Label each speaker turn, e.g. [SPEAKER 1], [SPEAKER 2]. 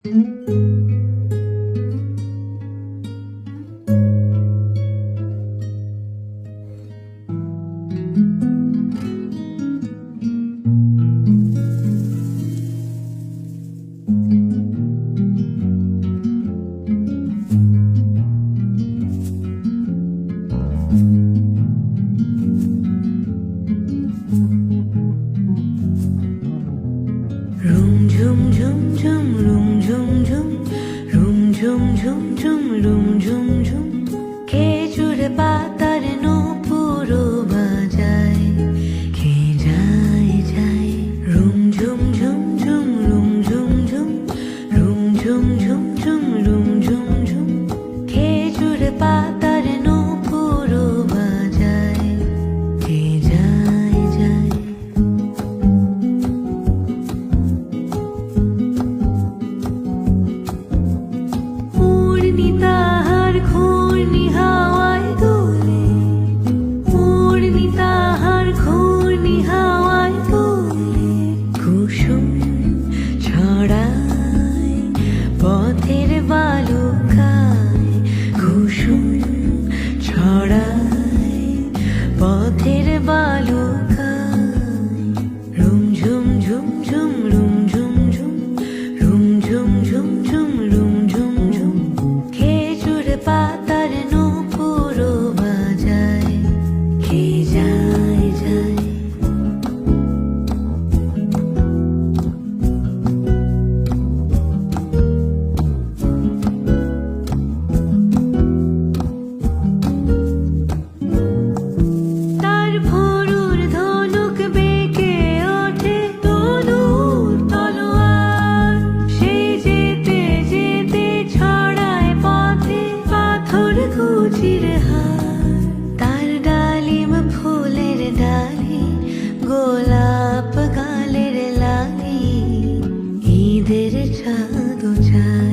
[SPEAKER 1] Room zoom zoom zoom, room zoom zoom, room zoom zoom zoom, room zoom zoom. খেজুর পাতার নূপুরও বাজায়, কে যায় যায়। Room zoom zoom zoom, room zoom zoom, room zoom zoom zoom, room zoom zoom. খেজুর পাতার নূপুরও বাজায়, কে যায় যায়। তাহার ঘূর্ণি হাওয়ায় দোলে, উড়নি তাহার ঘূর্ণি হাওয়ায় দোলে। কুসুম ছড়ায় পথের বালুকায়, কুসুম ছড়ায় পথের বালুকায়। রুম ঝুম ঝুম ঝুম, রুম ঝুম ঝুম, রুম ঝুম ঝুম ঝুম, রুম ঝুম ঝুম। খেজুর পাতার নূপুরও বাজায়, কে যায় যায়। তার ভোরুর ধনুক বেঁকে ওঠে তনুর তলোয়ার, সে যেতে যেতে ছড়ায় পথে পাথর কুচির হার। তার ডালিম ফুলের ডালি, গোলাপ গালের লালি, ঈদের চাঁদ চায়।